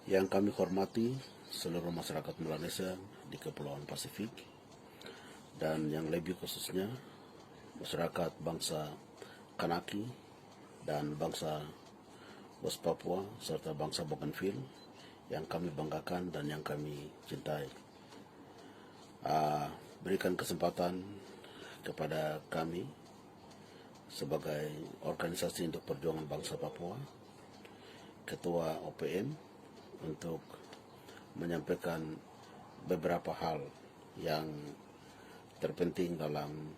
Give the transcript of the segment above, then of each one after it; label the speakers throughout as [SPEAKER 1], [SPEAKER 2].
[SPEAKER 1] Yang kami hormati seluruh masyarakat Melanesia di Kepulauan Pasifik dan yang lebih khususnya masyarakat bangsa Kanaki dan bangsa West Papua serta bangsa Bougainville yang kami banggakan dan yang kami cintai. Berikan kesempatan kepada kami sebagai organisasi untuk perjuangan bangsa Papua, Ketua OPM, untuk menyampaikan beberapa hal yang terpenting dalam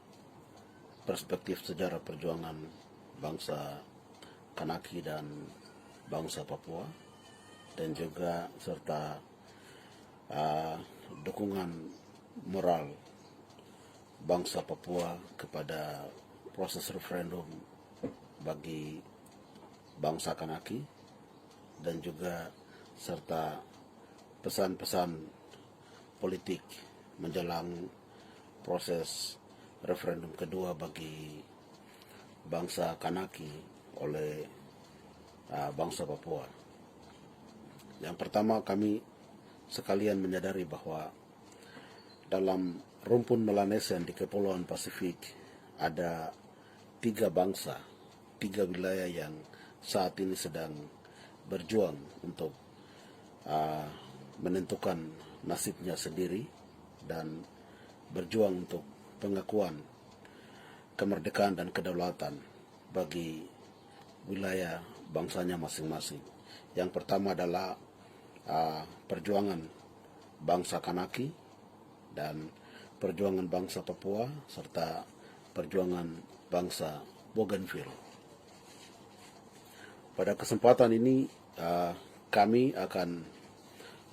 [SPEAKER 1] perspektif sejarah perjuangan bangsa Kanaki dan bangsa Papua, dan juga serta dukungan moral bangsa Papua kepada proses referendum bagi bangsa Kanaki, dan juga serta pesan-pesan politik menjelang proses referendum kedua bagi bangsa Kanaki oleh bangsa Papua. Yang pertama, kami sekalian menyadari bahwa dalam rumpun Melanesian di Kepulauan Pasifik ada 3 bangsa, 3 wilayah yang saat ini sedang berjuang untuk menentukan nasibnya sendiri dan berjuang untuk pengakuan kemerdekaan dan kedaulatan bagi wilayah bangsanya masing-masing. Yang pertama adalah perjuangan bangsa Kanaki dan perjuangan bangsa Papua serta perjuangan bangsa Bougainville. Pada kesempatan ini kami akan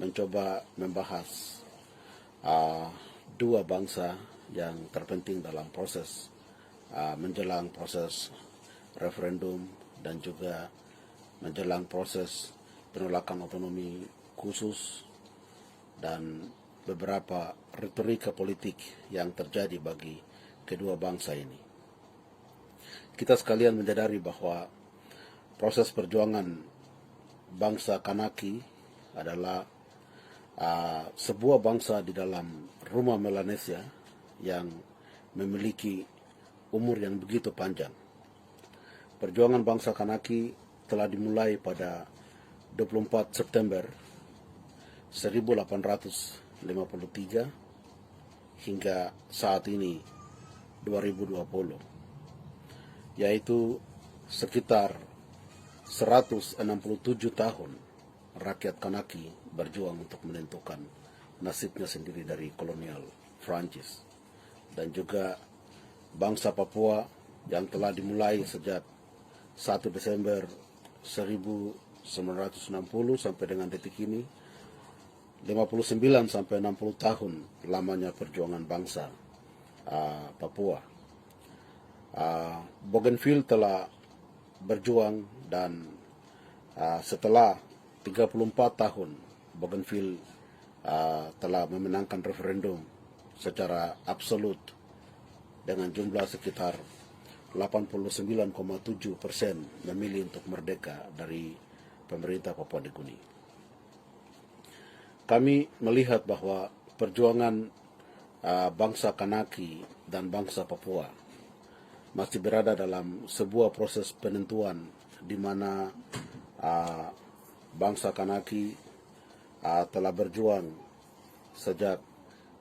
[SPEAKER 1] mencoba membahas 2 bangsa yang terpenting dalam proses menjelang proses referendum dan juga menjelang proses penolakan otonomi khusus dan beberapa retorika politik yang terjadi bagi kedua bangsa ini. Kita sekalian menyadari bahwa proses perjuangan bangsa Kanaki adalah sebuah bangsa di dalam rumah Melanesia yang memiliki umur yang begitu panjang. Perjuangan bangsa Kanaki telah dimulai pada 24 September 1853 hingga saat ini 2020, yaitu sekitar 167 tahun rakyat Kanaki berjuang untuk menentukan nasibnya sendiri dari kolonial Prancis, dan juga bangsa Papua yang telah dimulai sejak 1 Desember 1960 sampai dengan detik ini, 59 sampai 60 tahun lamanya perjuangan bangsa Papua. Bougainville telah berjuang dan setelah 34 tahun Bougainville telah memenangkan referendum secara absolut dengan jumlah sekitar 89,7% memilih untuk merdeka dari pemerintah Papua Nugini. Kami melihat bahwa perjuangan bangsa Kanaki dan bangsa Papua masih berada dalam sebuah proses penentuan di mana bangsa Kanaki telah berjuang sejak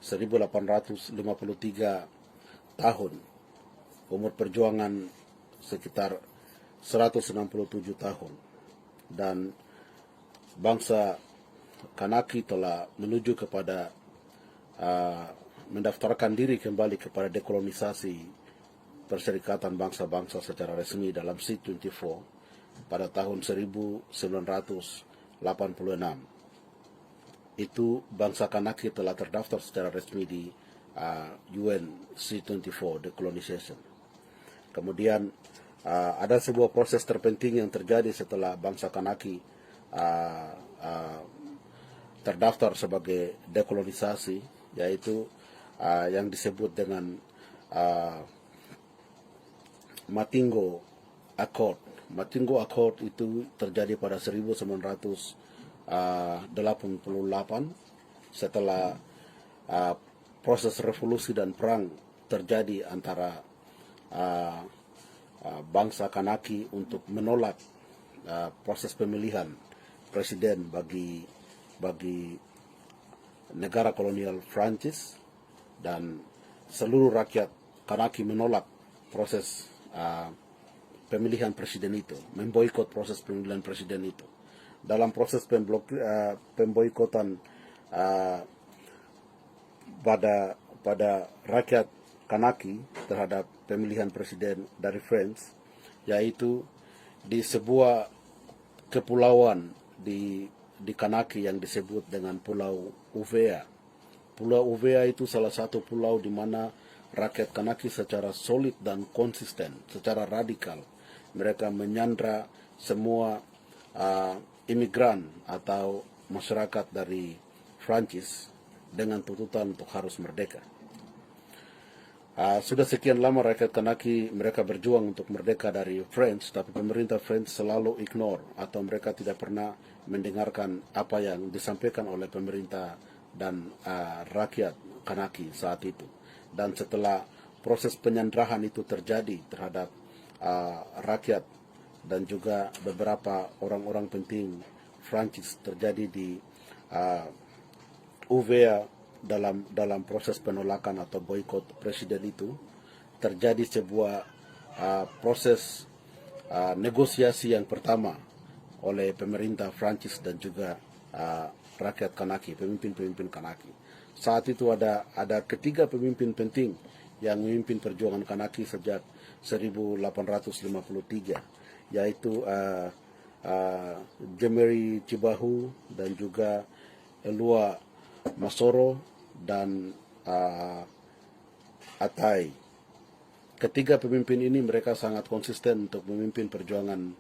[SPEAKER 1] 1853 tahun, umur perjuangan sekitar 167 tahun, dan bangsa Kanaki telah menuju kepada mendaftarkan diri kembali kepada dekolonisasi Perserikatan Bangsa-Bangsa secara resmi dalam C24 pada tahun 1986. Itu bangsa Kanaki telah terdaftar secara resmi di UN C24 Decolonization. Kemudian ada sebuah proses terpenting yang terjadi setelah bangsa Kanaki terdaftar sebagai dekolonisasi, yaitu yang disebut dengan Matingo Accord. Matingo Accord itu terjadi pada 1987 88 setelah proses revolusi dan perang terjadi antara bangsa Kanaki untuk menolak proses pemilihan presiden bagi negara kolonial Prancis, dan seluruh rakyat Kanaki menolak proses pemilihan presiden itu, memboikot proses pemilihan presiden itu. Dalam proses pemboikotan pada rakyat Kanaki terhadap pemilihan presiden dari France, yaitu di sebuah kepulauan di Kanaki yang disebut dengan Pulau Uvea. Pulau Uvea itu salah satu pulau di mana rakyat Kanaki secara solid dan konsisten, secara radikal, mereka menyandra semua imigran atau masyarakat dari Prancis dengan tuntutan untuk harus merdeka. Sudah sekian lama rakyat Kanaki mereka berjuang untuk merdeka dari French, tapi pemerintah French selalu ignore atau mereka tidak pernah mendengarkan apa yang disampaikan oleh pemerintah dan rakyat Kanaki saat itu. Dan setelah proses penyandrahan itu terjadi terhadap rakyat dan juga beberapa orang-orang penting Prancis terjadi di Uvea, dalam proses penolakan atau boikot presiden itu, terjadi sebuah proses negosiasi yang pertama oleh pemerintah Prancis dan juga rakyat Kanaki, pemimpin-pemimpin Kanaki. Saat itu ada ketiga pemimpin penting yang memimpin perjuangan Kanaki sejak 1853, yaitu Jemery Cibahu dan juga Elua Masoro dan Atai. Ketiga pemimpin ini mereka sangat konsisten untuk memimpin perjuangan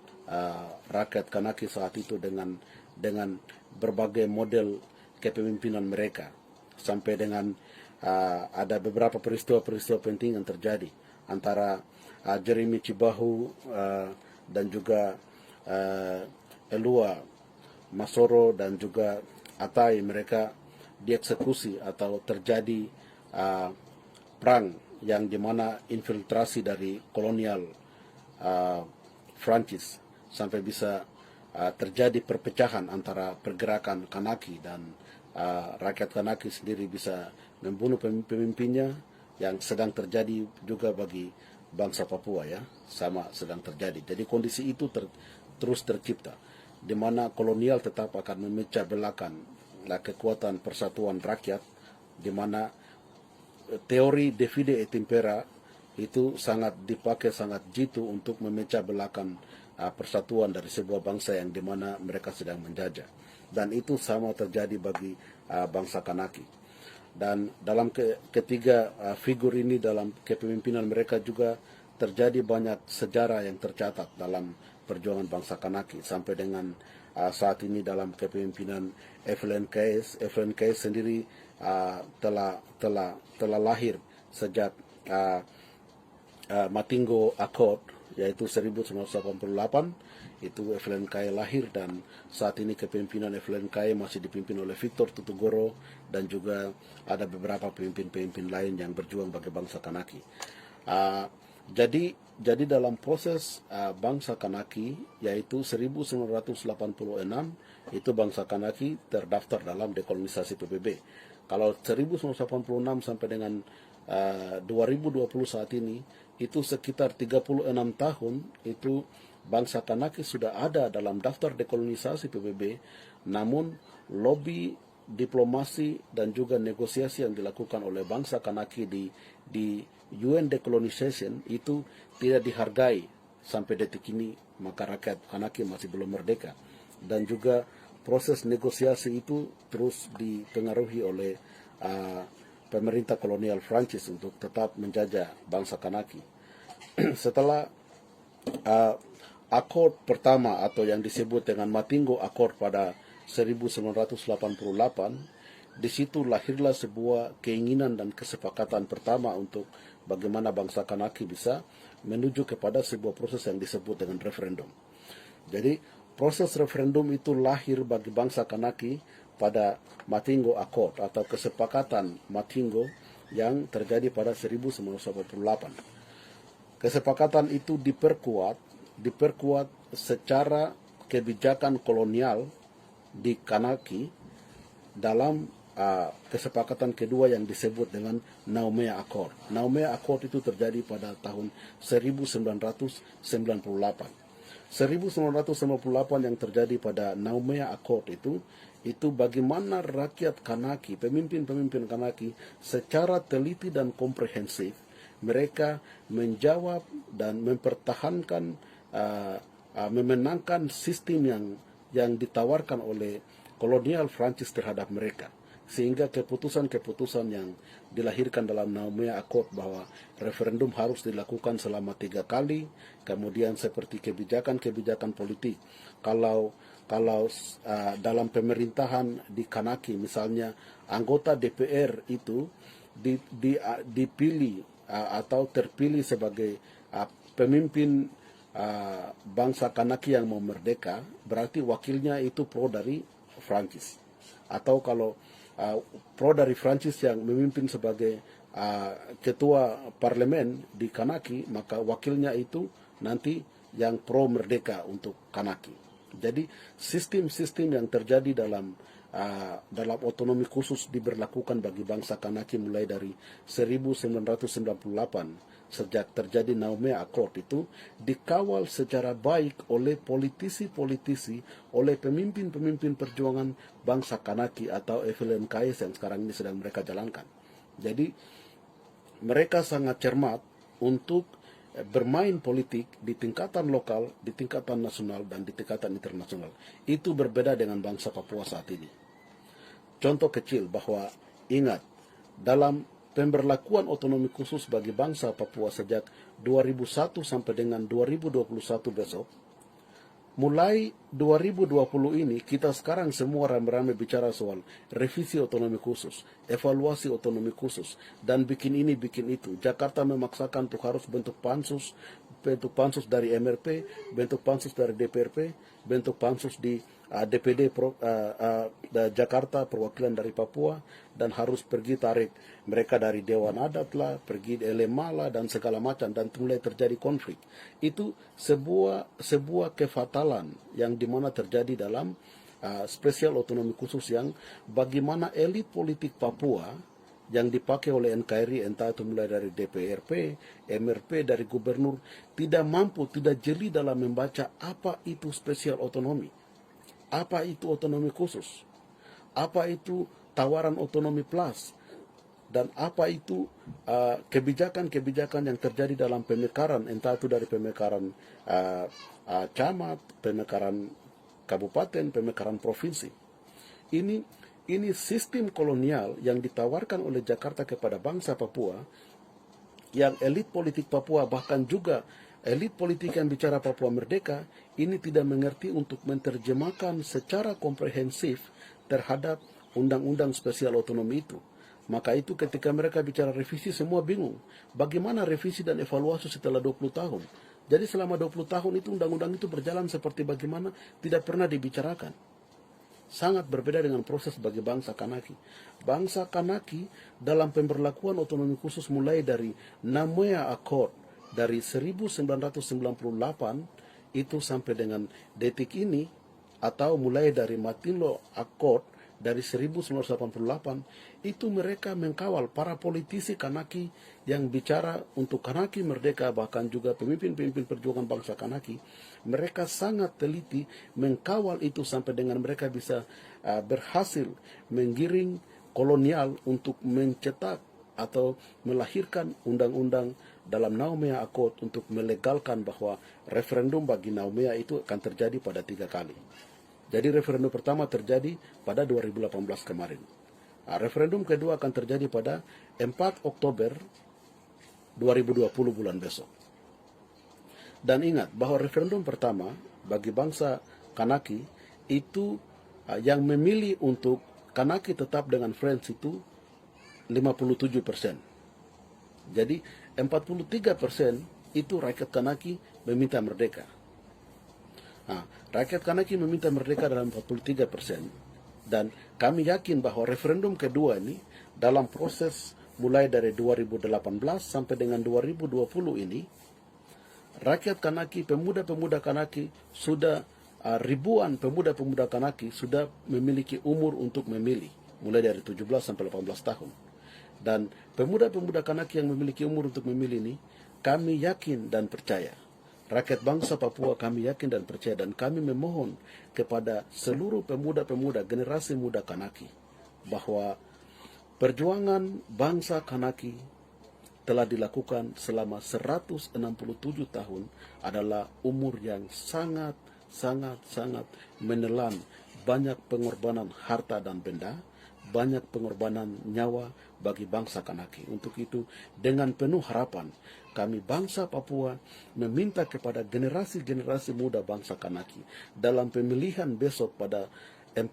[SPEAKER 1] rakyat Kanaki saat itu dengan berbagai model kepemimpinan mereka, sampai dengan ada beberapa peristiwa-peristiwa penting yang terjadi antara Jeremy Cibahu dan juga Elua Masoro dan juga Atai. Mereka dieksekusi atau terjadi perang yang dimana infiltrasi dari kolonial Prancis sampai bisa terjadi perpecahan antara pergerakan Kanaki, dan rakyat Kanaki sendiri bisa membunuh pemimpinnya, yang sedang terjadi juga bagi bangsa Papua, ya, sama sedang terjadi. Jadi kondisi itu terus tercipta, di mana kolonial tetap akan memecah belakan kekuatan persatuan rakyat, di mana teori divide et impera itu sangat dipakai, sangat jitu untuk memecah belakan persatuan dari sebuah bangsa yang di mana mereka sedang menjajah. Dan itu sama terjadi bagi bangsa Kanaki. Dan dalam ketiga figur ini, dalam kepemimpinan mereka juga terjadi banyak sejarah yang tercatat dalam perjuangan bangsa Kanaki sampai dengan saat ini dalam kepemimpinan Evelyn Keyes. Evelyn Keyes sendiri telah lahir sejak Matingo Accord, yaitu 1988. Itu Evelyn Keyes lahir, dan saat ini kepemimpinan Evelyn Keyes masih dipimpin oleh Victor Tutugoro, dan juga ada beberapa pemimpin-pemimpin lain yang berjuang bagi bangsa Kanaki. Jadi dalam proses bangsa Kanaki, yaitu 1986, itu bangsa Kanaki terdaftar dalam dekolonisasi PBB. Kalau 1986 sampai dengan 2020 saat ini, itu sekitar 36 tahun, itu bangsa Kanaki sudah ada dalam daftar dekolonisasi PBB, namun lobby, diplomasi, dan juga negosiasi yang dilakukan oleh bangsa Kanaki di UN Decolonization itu tidak dihargai sampai detik ini, maka rakyat Kanaki masih belum merdeka. Dan juga proses negosiasi itu terus dipengaruhi oleh pemerintah kolonial Prancis untuk tetap menjajah bangsa Kanaki. Setelah akord pertama atau yang disebut dengan Matingo Accord pada 1988, di situ lahirlah sebuah keinginan dan kesepakatan pertama untuk bagaimana bangsa Kanaki bisa menuju kepada sebuah proses yang disebut dengan referendum. Jadi proses referendum itu lahir bagi bangsa Kanaki pada Matingo Accord atau kesepakatan Matingo yang terjadi pada 1988. Kesepakatan itu diperkuat secara kebijakan kolonial di Kanaki dalam kesepakatan kedua yang disebut dengan Naumea Accord. Naumea Accord itu terjadi pada tahun 1998. 1998 yang terjadi pada Naumea Accord itu bagaimana rakyat Kanaki, pemimpin-pemimpin Kanaki secara teliti dan komprehensif mereka menjawab dan mempertahankan memenangkan sistem yang ditawarkan oleh kolonial Prancis terhadap mereka, sehingga keputusan-keputusan yang dilahirkan dalam Naumea Accord bahwa referendum harus dilakukan selama 3 kali, kemudian seperti kebijakan-kebijakan politik, kalau dalam pemerintahan di Kanaki misalnya anggota DPR itu dipilih atau terpilih sebagai pemimpin bangsa Kanaki yang mau merdeka, berarti wakilnya itu pro dari Prancis. Atau kalau pro dari Prancis yang memimpin sebagai ketua parlemen di Kanaki, maka wakilnya itu nanti yang pro merdeka untuk Kanaki. Jadi sistem-sistem yang terjadi dalam otonomi khusus diberlakukan bagi bangsa Kanaki mulai dari 1998 sejak terjadi Naumea Accord itu dikawal secara baik oleh politisi-politisi, oleh pemimpin-pemimpin perjuangan bangsa Kanaki atau FLNKS yang sekarang ini sedang mereka jalankan. Jadi mereka sangat cermat untuk bermain politik di tingkatan lokal, di tingkatan nasional, dan di tingkatan internasional. Itu berbeda dengan bangsa Papua saat ini. Contoh kecil bahwa ingat, dalam pemberlakuan otonomi khusus bagi bangsa Papua sejak 2001 sampai dengan 2021 besok, mulai 2020 ini kita sekarang semua rame-rame bicara soal revisi otonomi khusus, evaluasi otonomi khusus, dan bikin ini bikin itu. Jakarta memaksakan untuk harus bentuk pansus dari MRP, bentuk pansus dari DPRP, bentuk pansus di DPD Jakarta, perwakilan dari Papua, dan harus pergi tarik mereka dari Dewan Adat lah, pergi LMA lah, dan segala macam, dan mulai terjadi konflik. Itu sebuah kefatalan yang dimana terjadi dalam spesial otonomi khusus yang bagaimana elit politik Papua yang dipakai oleh NKRI, entah itu mulai dari DPRP, MRP, dari gubernur, tidak mampu, tidak jeli dalam membaca apa itu spesial otonomi. Apa itu otonomi khusus? Apa itu tawaran otonomi plus? Dan apa itu kebijakan-kebijakan yang terjadi dalam pemekaran, entah itu dari pemekaran camat, pemekaran kabupaten, pemekaran provinsi. Ini sistem kolonial yang ditawarkan oleh Jakarta kepada bangsa Papua, yang elit politik Papua, bahkan juga elit politik yang bicara Papua merdeka, ini tidak mengerti untuk menerjemahkan secara komprehensif terhadap undang-undang spesial otonomi itu. Maka itu ketika mereka bicara revisi, semua bingung. Bagaimana revisi dan evaluasi setelah 20 tahun? Jadi selama 20 tahun itu undang-undang itu berjalan seperti bagaimana, tidak pernah dibicarakan. Sangat berbeda dengan proses bagi bangsa Kanaki. Bangsa Kanaki dalam pemberlakuan otonomi khusus mulai dari Naumea Accord dari 1998 itu sampai dengan detik ini, atau mulai dari Matingo Accord dari 1988, itu mereka mengkawal para politisi Kanaki yang bicara untuk Kanaki merdeka, bahkan juga pemimpin-pemimpin perjuangan bangsa Kanaki. Mereka sangat teliti mengkawal itu sampai dengan mereka bisa berhasil menggiring kolonial untuk mencetak atau melahirkan undang-undang dalam Naumea Accord untuk melegalkan bahwa referendum bagi Naumea itu akan terjadi pada 3 kali. Jadi referendum pertama terjadi pada 2018 kemarin. Referendum kedua akan terjadi pada 4 Oktober 2020 bulan besok. Dan ingat bahwa referendum pertama bagi bangsa Kanaki itu yang memilih untuk Kanaki tetap dengan French itu 57%. Jadi 43% itu rakyat Kanaki meminta merdeka. Nah, rakyat Kanaki meminta merdeka dalam 43%, dan kami yakin bahwa referendum kedua ini dalam proses mulai dari 2018 sampai dengan 2020 ini, rakyat Kanaki, pemuda-pemuda Kanaki sudah ribuan pemuda-pemuda Kanaki sudah memiliki umur untuk memilih, mulai dari 17 sampai 18 tahun. Dan pemuda-pemuda Kanaki yang memiliki umur untuk memilih ini, kami yakin dan percaya, rakyat bangsa Papua kami yakin dan percaya, dan kami memohon kepada seluruh pemuda-pemuda generasi muda Kanaki bahwa perjuangan bangsa Kanaki telah dilakukan selama 167 tahun adalah umur yang sangat menelan banyak pengorbanan harta dan benda, banyak pengorbanan nyawa bagi bangsa Kanaki. Untuk itu, dengan penuh harapan, kami bangsa Papua meminta kepada generasi-generasi muda bangsa Kanaki dalam pemilihan besok pada 4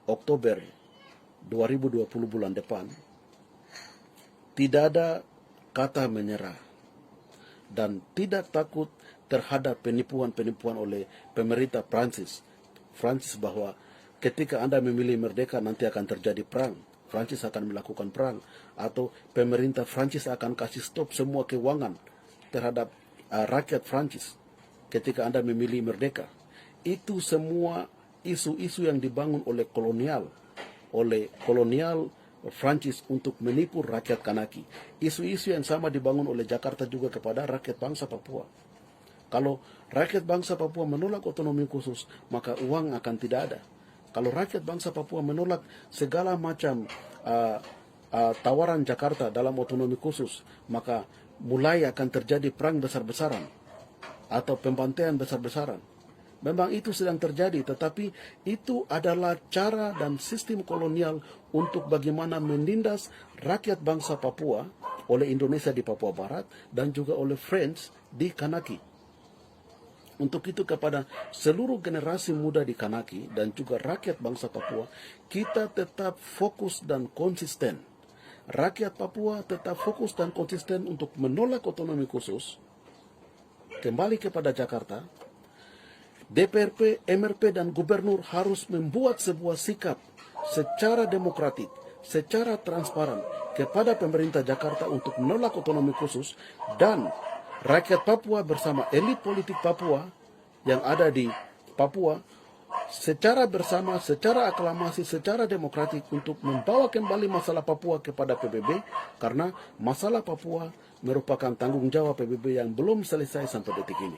[SPEAKER 1] Oktober 2020 bulan depan, tidak ada kata menyerah dan tidak takut terhadap penipuan-penipuan oleh pemerintah Prancis bahwa ketika Anda memilih merdeka nanti akan terjadi perang, Prancis akan melakukan perang, atau pemerintah Prancis akan kasih stop semua keuangan terhadap rakyat Prancis ketika Anda memilih merdeka. Itu semua isu-isu yang dibangun oleh kolonial Prancis untuk menipu rakyat Kanaki. Isu-isu yang sama dibangun oleh Jakarta juga kepada rakyat bangsa Papua. Kalau rakyat bangsa Papua menolak otonomi khusus, maka uang akan tidak ada. Kalau rakyat bangsa Papua menolak segala macam tawaran Jakarta dalam otonomi khusus, maka mulai akan terjadi perang besar-besaran atau pembantaian besar-besaran. Memang itu sedang terjadi, tetapi itu adalah cara dan sistem kolonial untuk bagaimana menindas rakyat bangsa Papua oleh Indonesia di Papua Barat dan juga oleh French di Kanaki. Untuk itu kepada seluruh generasi muda di Kanaki dan juga rakyat bangsa Papua, kita tetap fokus dan konsisten. Rakyat Papua tetap fokus dan konsisten untuk menolak otonomi khusus, kembali kepada Jakarta. DPRP, MRP, dan gubernur harus membuat sebuah sikap secara demokratik, secara transparan kepada pemerintah Jakarta untuk menolak otonomi khusus, dan rakyat Papua bersama elit politik Papua yang ada di Papua secara bersama, secara aklamasi, secara demokratik untuk membawa kembali masalah Papua kepada PBB, karena masalah Papua merupakan tanggung jawab PBB yang belum selesai sampai detik ini.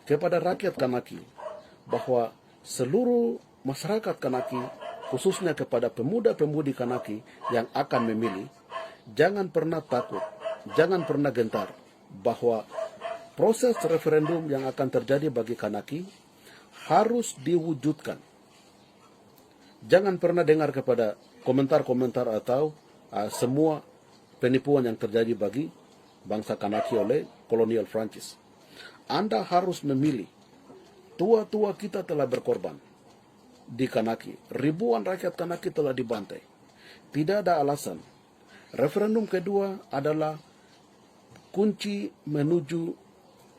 [SPEAKER 1] Kepada rakyat Kanaki, bahwa seluruh masyarakat Kanaki, khususnya kepada pemuda-pemudi Kanaki yang akan memilih, jangan pernah takut, jangan pernah gentar, bahwa proses referendum yang akan terjadi bagi Kanaki harus diwujudkan. Jangan pernah dengar kepada komentar-komentar atau semua penipuan yang terjadi bagi bangsa Kanaki oleh kolonial Prancis. Anda harus memilih. Tua-tua kita telah berkorban di Kanaki. Ribuan rakyat Kanaki telah dibantai. Tidak ada alasan. Referendum kedua adalah kunci menuju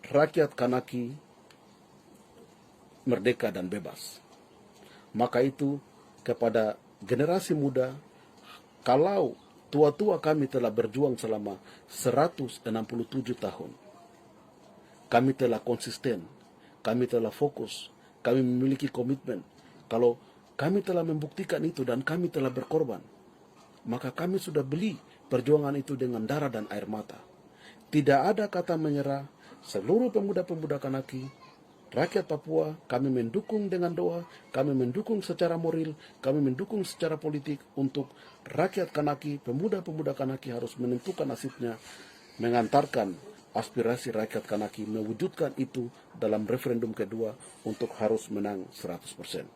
[SPEAKER 1] rakyat Kanaki merdeka dan bebas. Maka itu kepada generasi muda, kalau tua-tua kami telah berjuang selama 167 tahun, kami telah konsisten, kami telah fokus, kami memiliki komitmen. Kalau kami telah membuktikan itu dan kami telah berkorban, maka kami sudah beli perjuangan itu dengan darah dan air mata. Tidak ada kata menyerah. Seluruh pemuda-pemuda Kanaki, rakyat Papua, kami mendukung dengan doa, kami mendukung secara moral, kami mendukung secara politik untuk rakyat Kanaki, pemuda-pemuda Kanaki harus menentukan nasibnya, mengantarkan aspirasi rakyat Kanaki, mewujudkan itu dalam referendum kedua untuk harus menang 100%.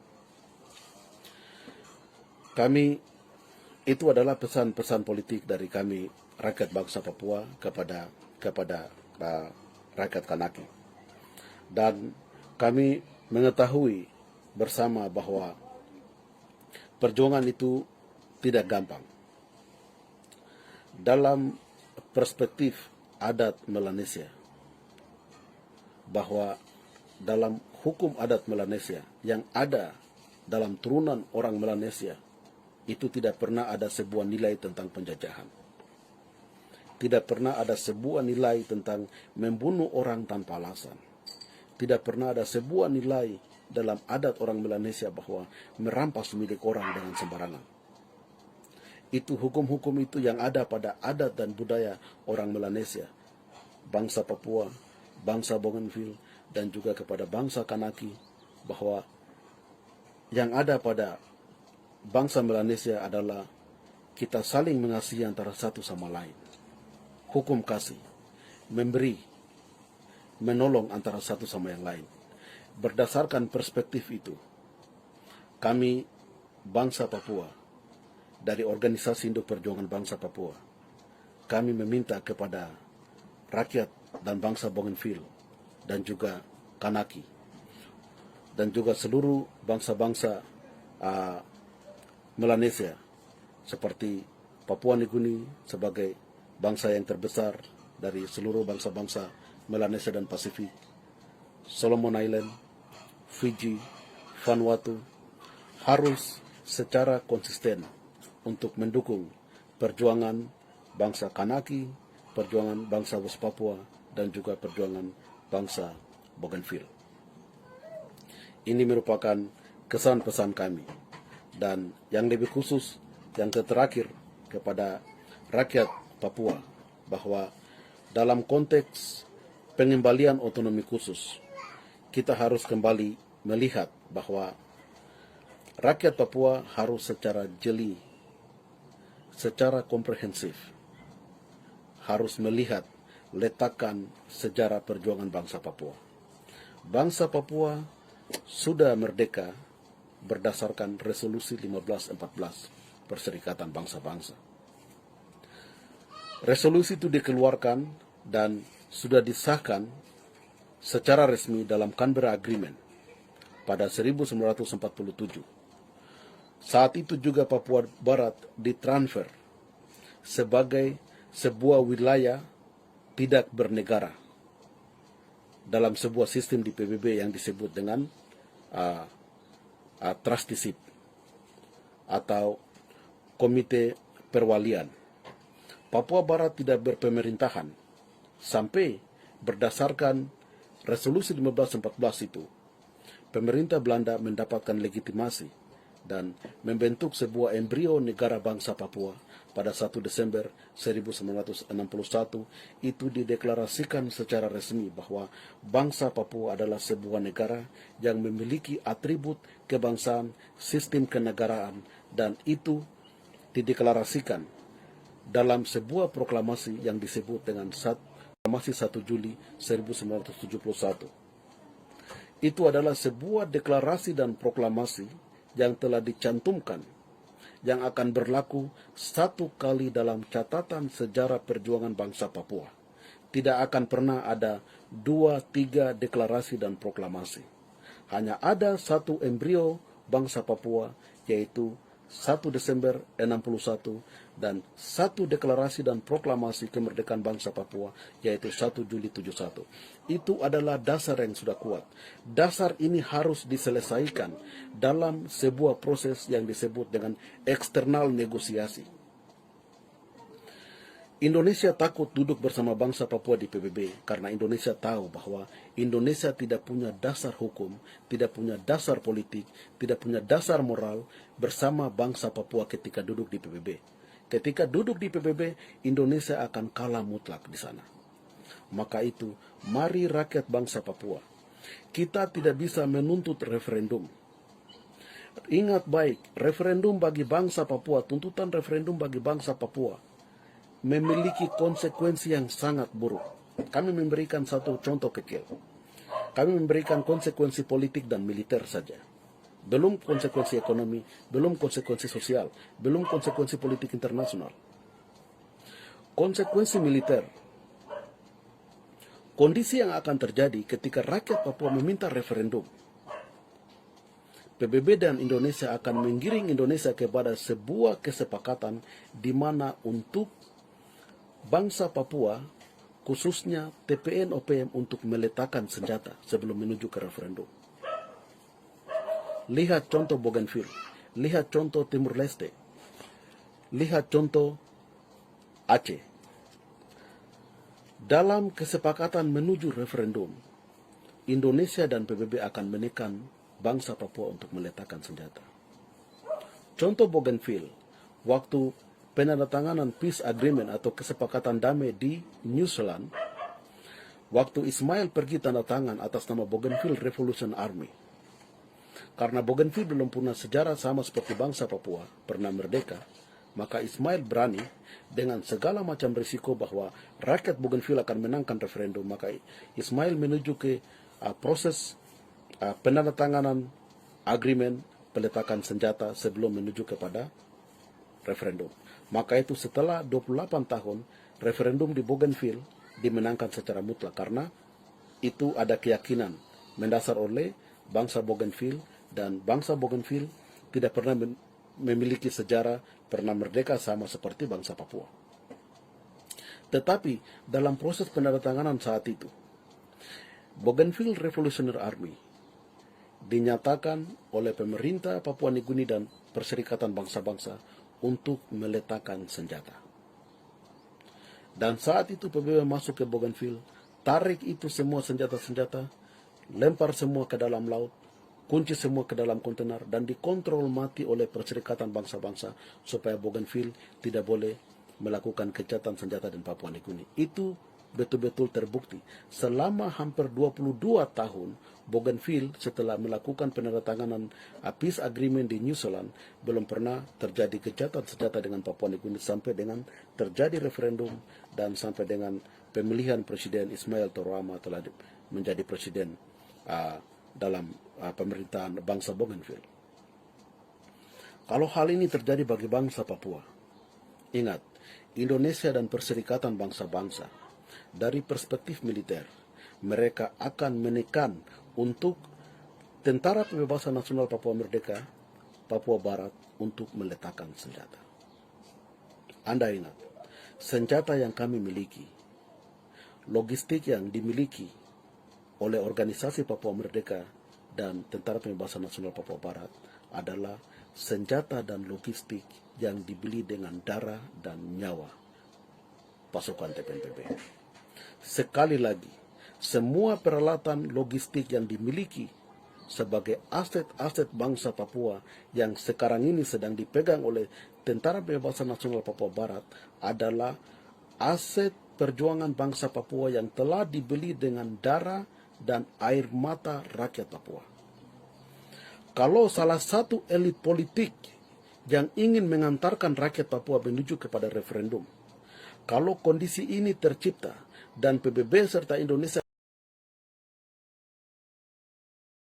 [SPEAKER 1] Itu adalah pesan-pesan politik dari kami rakyat bangsa Papua kepada rakyat Kanaki. Dan kami mengetahui bersama bahwa perjuangan itu tidak gampang. Dalam perspektif adat Melanesia, bahwa dalam hukum adat Melanesia yang ada dalam turunan orang Melanesia itu tidak pernah ada sebuah nilai tentang penjajahan. Tidak pernah ada sebuah nilai tentang membunuh orang tanpa alasan. Tidak pernah ada sebuah nilai dalam adat orang Melanesia bahwa merampas milik orang dengan sembarangan. Itu hukum-hukum itu yang ada pada adat dan budaya orang Melanesia, bangsa Papua, bangsa Bougainville, dan juga kepada bangsa Kanaki, bahwa yang ada pada bangsa Melanesia adalah kita saling mengasihi antara satu sama lain. Hukum kasih, memberi, menolong antara satu sama yang lain. Berdasarkan perspektif itu, kami bangsa Papua, dari Organisasi Induk Perjuangan Bangsa Papua, kami meminta kepada rakyat dan bangsa Bougainville dan juga Kanaki dan juga seluruh bangsa-bangsa Melanesia seperti Papua Nugini sebagai bangsa yang terbesar dari seluruh bangsa-bangsa Melanesia dan Pasifik, Solomon Island, Fiji, Vanuatu, harus secara konsisten untuk mendukung perjuangan bangsa Kanaki, perjuangan bangsa West Papua, dan juga perjuangan bangsa Bougainville. Ini merupakan kesan-pesan kami. Dan yang lebih khusus, yang terakhir kepada rakyat Papua, bahwa dalam konteks pengembalian otonomi khusus, kita harus kembali melihat bahwa rakyat Papua harus secara jeli, secara komprehensif, harus melihat letakkan sejarah perjuangan bangsa Papua. Bangsa Papua sudah merdeka berdasarkan Resolusi 1514 Perserikatan Bangsa-Bangsa. Resolusi itu dikeluarkan dan sudah disahkan secara resmi dalam Canberra Agreement pada 1947. Saat itu juga Papua Barat ditransfer sebagai sebuah wilayah tidak bernegara dalam sebuah sistem di PBB yang disebut dengan trusteeship atau komite perwalian. Papua Barat tidak berpemerintahan sampai berdasarkan Resolusi 1514 itu, pemerintah Belanda mendapatkan legitimasi dan membentuk sebuah embrio negara bangsa Papua pada 1 Desember 1961. Itu dideklarasikan secara resmi bahwa bangsa Papua adalah sebuah negara yang memiliki atribut kebangsaan, sistem kenegaraan, dan itu dideklarasikan dalam sebuah proklamasi yang disebut dengan Proklamasi 1 Juli 1971. Itu adalah sebuah deklarasi dan proklamasi yang telah dicantumkan, yang akan berlaku satu kali dalam catatan sejarah perjuangan bangsa Papua. Tidak akan pernah ada 2-3 deklarasi dan proklamasi. Hanya ada satu embrio bangsa Papua, yaitu 1 Desember 61 dan satu deklarasi dan proklamasi kemerdekaan bangsa Papua, yaitu 1 Juli 71. Itu adalah dasar yang sudah kuat. Dasar ini harus diselesaikan dalam sebuah proses yang disebut dengan eksternal negosiasi. Indonesia takut duduk bersama bangsa Papua di PBB karena Indonesia tahu bahwa Indonesia tidak punya dasar hukum, tidak punya dasar politik, tidak punya dasar moral bersama bangsa Papua ketika duduk di PBB. Ketika duduk di PBB, Indonesia akan kalah mutlak di sana. Maka itu, mari rakyat bangsa Papua, kita tidak bisa menuntut referendum. Ingat baik, referendum bagi bangsa Papua, tuntutan referendum bagi bangsa Papua memiliki konsekuensi yang sangat buruk. Kami memberikan satu contoh kecil. Kami memberikan konsekuensi politik dan militer saja. Belum konsekuensi ekonomi, belum konsekuensi sosial, belum konsekuensi politik internasional. Konsekuensi militer. Kondisi yang akan terjadi ketika rakyat Papua meminta referendum. PBB dan Indonesia akan menggiring Indonesia kepada sebuah kesepakatan di mana untuk bangsa Papua, khususnya TPN OPM, untuk meletakkan senjata sebelum menuju ke referendum. Lihat contoh Bougainville, lihat contoh Timur Leste, lihat contoh Aceh. Dalam kesepakatan menuju referendum, Indonesia dan PBB akan menekan bangsa Papua untuk meletakkan senjata. Contoh Bougainville, waktu penandatanganan peace agreement atau kesepakatan damai di New Zealand, waktu Ismail pergi tanda tangan atas nama Bougainville Revolution Army. Karena Bougainville belum punya sejarah sama seperti bangsa Papua, pernah merdeka, maka Ismail berani dengan segala macam risiko bahwa rakyat Bougainville akan menangkan referendum. Maka Ismail menuju ke proses penandatanganan agreement peletakan senjata sebelum menuju kepada referendum. Maka itu setelah 28 tahun, referendum di Bougainville dimenangkan secara mutlak karena itu ada keyakinan mendasar oleh bangsa Bougainville, dan bangsa Bougainville tidak pernah memiliki sejarah pernah merdeka sama seperti bangsa Papua. Tetapi dalam proses penandatanganan saat itu, Bougainville Revolutionary Army dinyatakan oleh pemerintah Papua Nugini dan Perserikatan Bangsa-Bangsa untuk meletakkan senjata. Dan saat itu PBB masuk ke Bougainville, tarik itu semua senjata-senjata, lempar semua ke dalam laut, kunci semua ke dalam kontainer, dan dikontrol mati oleh Perserikatan Bangsa-Bangsa supaya Bougainville tidak boleh melakukan kejahatan senjata di Papua Nugini. Itu betul-betul terbukti. Selama hampir 22 tahun, Bougainville setelah melakukan penandatanganan peace agreement di New Zealand, belum pernah terjadi kejahatan senjata dengan Papua Nugini sampai dengan terjadi referendum dan sampai dengan pemilihan Presiden Ismail Torama telah menjadi presiden dalam pemerintahan bangsa Bougainville. Kalau hal ini terjadi bagi bangsa Papua, ingat, Indonesia dan Perserikatan Bangsa-Bangsa dari perspektif militer, mereka akan menekan untuk Tentara Pembebasan Nasional Papua Merdeka, Papua Barat untuk meletakkan senjata. Anda ingat, senjata yang kami miliki, logistik yang dimiliki oleh organisasi Papua Merdeka dan Tentara Pembebasan Nasional Papua Barat adalah senjata dan logistik yang dibeli dengan darah dan nyawa pasukan TPNPB. Sekali lagi, semua peralatan logistik yang dimiliki sebagai aset-aset bangsa Papua yang sekarang ini sedang dipegang oleh Tentara Pembebasan Nasional Papua Barat adalah aset perjuangan bangsa Papua yang telah dibeli dengan darah dan air mata rakyat Papua. Kalau salah satu elit politik yang ingin mengantarkan rakyat Papua menuju kepada referendum, kalau kondisi ini tercipta dan PBB serta Indonesia